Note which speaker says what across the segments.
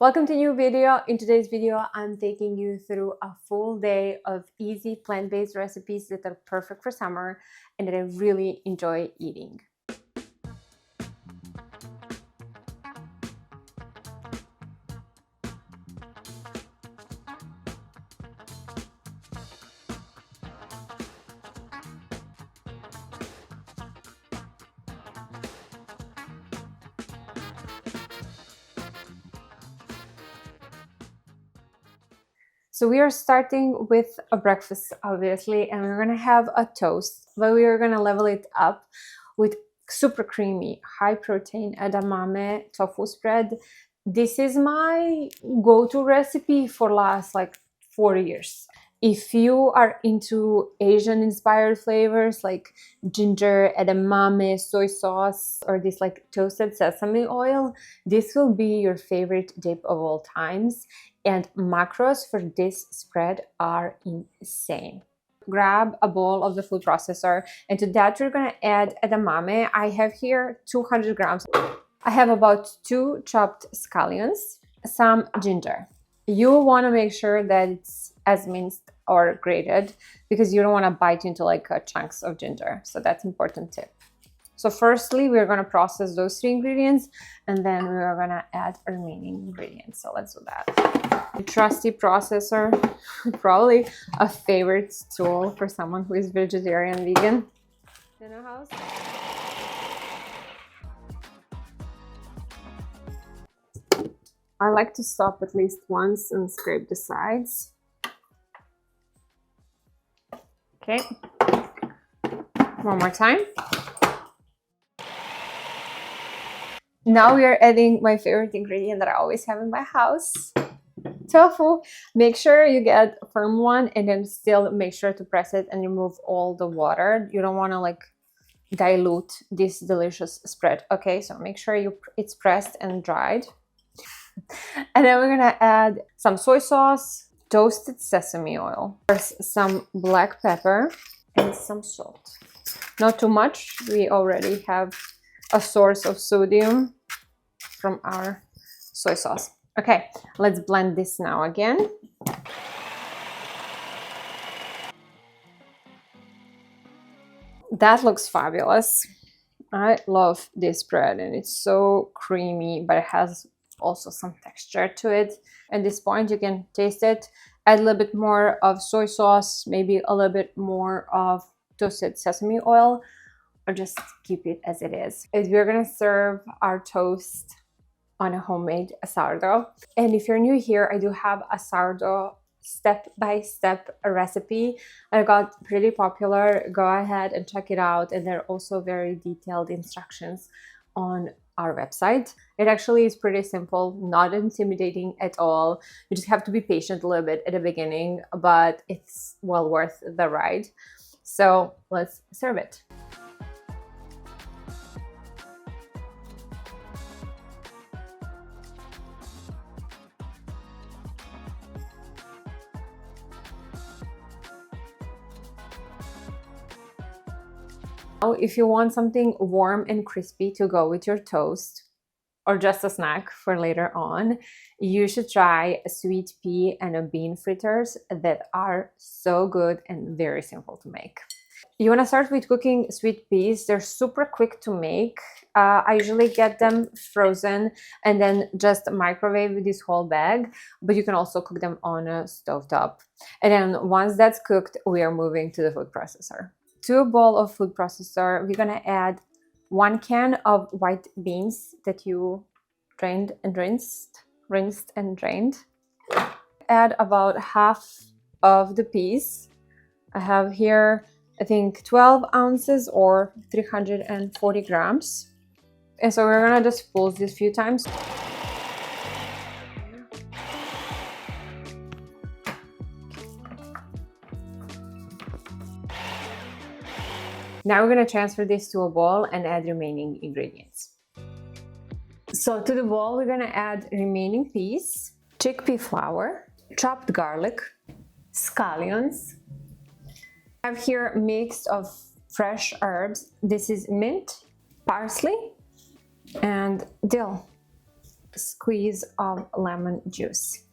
Speaker 1: Welcome to a new video. In today's video, I'm taking you through a full day of easy plant-based recipes that are perfect for summer and that I really enjoy eating. So we are starting with a breakfast, obviously, and we're gonna have a toast, but we are gonna level it up with super creamy, high protein edamame tofu spread. This is my go-to recipe for last like 4 years. If you are into Asian inspired flavors like ginger, edamame, soy sauce, or this like toasted sesame oil, this will be your favorite dip of all times. And macros for this spread are insane. Grab a bowl of the food processor, and to that we're gonna add edamame. I have here 200 grams. I have about 2 chopped scallions, some ginger. You want to make sure that it's as minced or grated because you don't want to bite into like chunks of ginger. So that's an important tip. So firstly, we're going to process those 3 ingredients and then we're going to add remaining ingredients. So let's do that. A trusty processor, probably a favorite tool for someone who is vegetarian, vegan. In a house. I like to stop at least once and scrape the sides. Okay, one more time. Now we are adding my favorite ingredient that I always have in my house, tofu. Make sure you get a firm one and then still make sure to press it and remove all the water. You don't want to like dilute this delicious spread. Okay, so make sure it's pressed and dried. And then we're gonna add some soy sauce, toasted sesame oil, some black pepper, and some salt. Not too much. We already have a source of sodium from our soy sauce. Okay, let's blend this now again. That looks fabulous. I love this bread and it's so creamy, but it has also some texture to it. At this point, you can taste it. Add a little bit more of soy sauce, maybe a little bit more of toasted sesame oil, or just keep it as it is. We're gonna serve our toast on a homemade sourdough. And if you're new here, I do have a sourdough step-by-step recipe. I got pretty popular. Go ahead and check it out. And there are also very detailed instructions on our website. It actually is pretty simple, not intimidating at all. You just have to be patient a little bit at the beginning, but it's well worth the ride. So let's serve it. Now, if you want something warm and crispy to go with your toast, or just a snack for later on, you should try a sweet pea and a bean fritters that are so good and very simple to make. You want to start with cooking sweet peas. They're super quick to make. I usually get them frozen and then just microwave this whole bag, but you can also cook them on a stovetop. And then once that's cooked, we are moving to the food processor. To a bowl of food processor, we're gonna add 1 can of white beans that you drained and rinsed and drained. Add about half of the peas. I have here, I think 12 ounces or 340 grams. And so we're gonna just pulse this a few times. Now we're going to transfer this to a bowl and add remaining ingredients. So to the bowl, we're going to add remaining peas, chickpea flour, chopped garlic, scallions. I have here a mix of fresh herbs. This is mint, parsley, and dill. squeeze of lemon juice,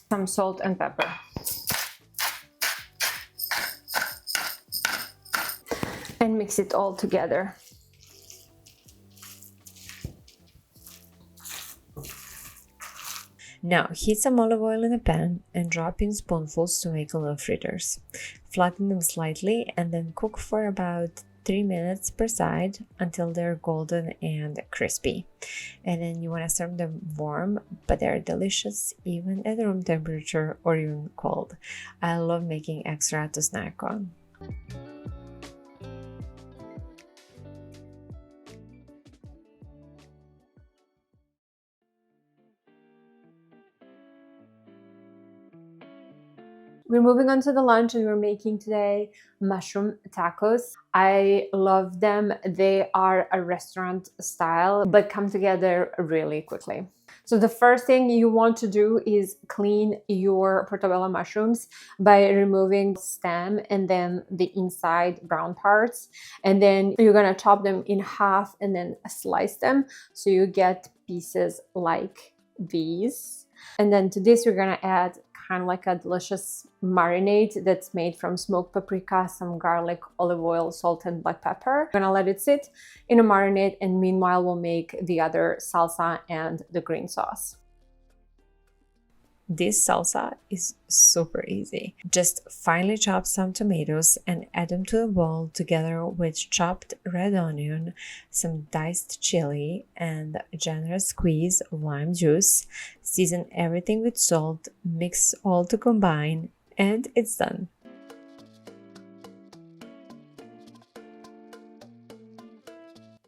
Speaker 1: some salt and pepper. And mix it all together.
Speaker 2: Now heat some olive oil in a pan and drop in spoonfuls to make little fritters. Flatten them slightly and then cook for about 3 minutes per side until they're golden and crispy. And then you want to serve them warm, but they're delicious even at room temperature or even cold. I love making extra to snack on.
Speaker 1: We're moving on to the lunch and we're making today mushroom tacos. I love them. They are a restaurant style, but come together really quickly. So the first thing you want to do is clean your portobello mushrooms by removing the stem and then the inside brown parts. And then you're gonna chop them in half and then slice them so you get pieces like these. And then to this, you're gonna add kind of like a delicious marinade that's made from smoked paprika, some garlic, olive oil, salt, and black pepper. We're gonna let it sit in a marinade, and meanwhile we'll make the other salsa and the green sauce.
Speaker 2: This salsa is super easy. Just finely chop some tomatoes and add them to a bowl together with chopped red onion, some diced chili, and a generous squeeze of lime juice. Season everything with salt, mix all to combine, and it's done.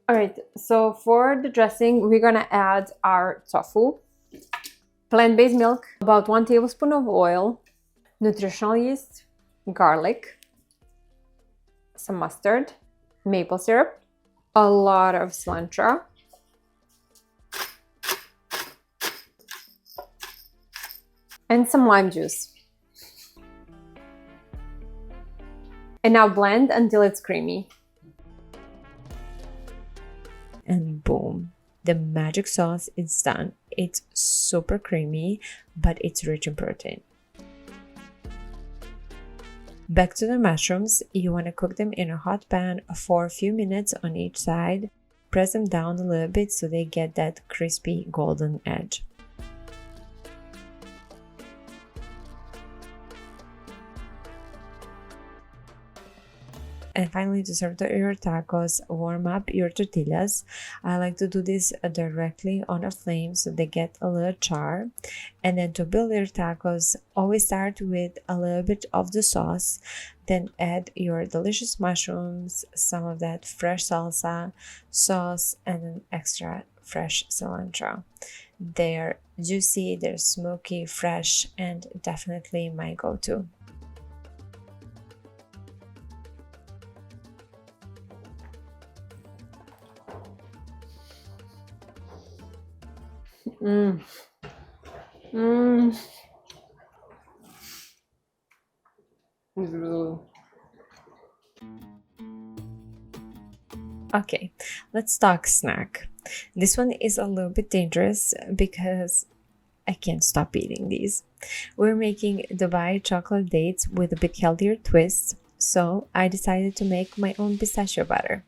Speaker 1: All right, so for the dressing, we're gonna add our tofu, plant-based milk, about 1 tablespoon of oil, nutritional yeast, garlic, some mustard, maple syrup, a lot of cilantro, and some lime juice. And now blend until it's creamy.
Speaker 2: And boom, the magic sauce is done. It's super creamy, but it's rich in protein. Back to the mushrooms, you want to cook them in a hot pan for a few minutes on each side. Press them down a little bit so they get that crispy golden edge. And finally, to serve your tacos, warm up your tortillas. I like to do this directly on a flame so they get a little char. And then to build your tacos, always start with a little bit of the sauce. Then add your delicious mushrooms, some of that fresh salsa, sauce, and an extra fresh cilantro. They're juicy, they're smoky, fresh, and definitely my go-to.
Speaker 1: Mmm. Mmm.
Speaker 2: Okay, let's talk snack. This one is a little bit dangerous because I can't stop eating these. We're making Dubai chocolate dates with a bit healthier twist, so I decided to make my own pistachio butter.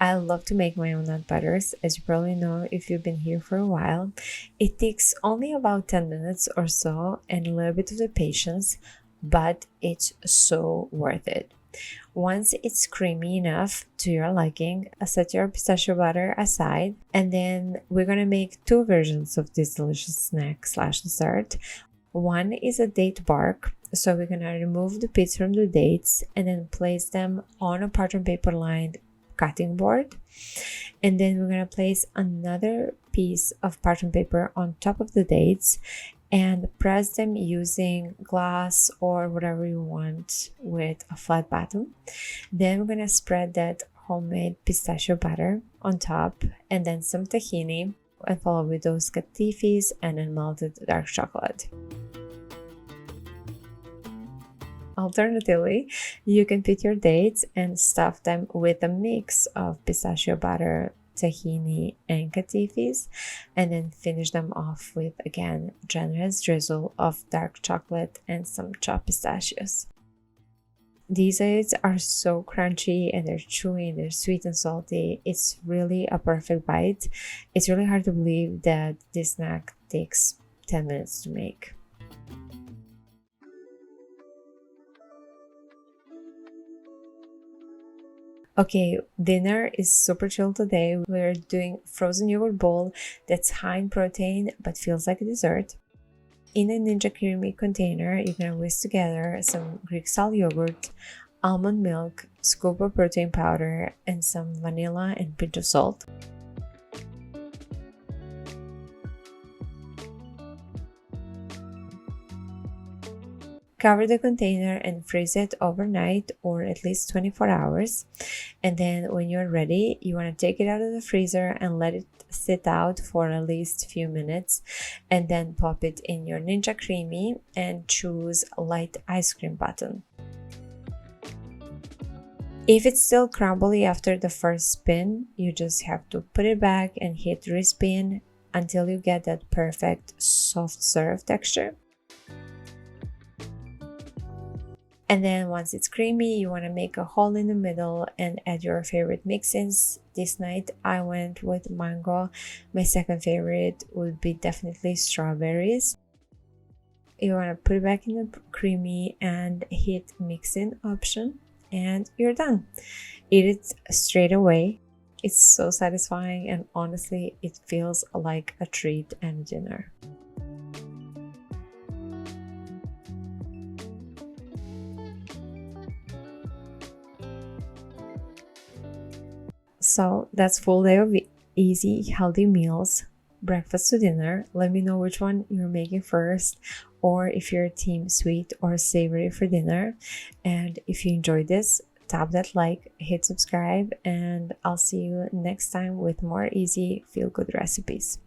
Speaker 2: I love to make my own nut butters, as you probably know if you've been here for a while. It takes only about 10 minutes or so and a little bit of the patience, but it's so worth it. Once it's creamy enough to your liking, set your pistachio butter aside, and then we're gonna make two versions of this delicious snack slash dessert. One is a date bark, so we're gonna remove the pits from the dates and then place them on a parchment paper lined cutting board, and then we're gonna place another piece of parchment paper on top of the dates and press them using glass or whatever you want with a flat bottom. Then we're gonna spread that homemade pistachio butter on top and then some tahini and follow with those catifis and then melted dark chocolate. A Alternatively, you can pit your dates and stuff them with a mix of pistachio butter, tahini, and catifis, and then finish them off with, again, generous drizzle of dark chocolate and some chopped pistachios. These dates are so crunchy and they're chewy, they're sweet and salty. It's really a perfect bite. It's really hard to believe that this snack takes 10 minutes to make. Okay, dinner is super chill today. We're doing frozen yogurt bowl that's high in protein but feels like a dessert. In a Ninja Creamy container, you're gonna whisk together some Greek style yogurt, almond milk, scoop of protein powder, and some vanilla and pinch of salt. Cover the container and freeze it overnight or at least 24 hours. And then when you're ready, you want to take it out of the freezer and let it sit out for at least a few minutes, and then pop it in your Ninja Creamy and choose light ice cream button. If it's still crumbly after the first spin, you just have to put it back and hit respin until you get that perfect soft serve texture. And then once it's creamy, you want to make a hole in the middle and add your favorite mix-ins. This night I went with mango. My second favorite would be definitely strawberries. You want to put it back in the creamy and hit mix-in option, and you're done. Eat it straight away. It's so satisfying, and honestly, it feels like a treat and dinner. So that's full day of easy, healthy meals, breakfast to dinner. Let me know which one you're making first, or if you're team sweet or savory for dinner. And if you enjoyed this, tap that like, hit subscribe, and I'll see you next time with more easy, feel-good recipes.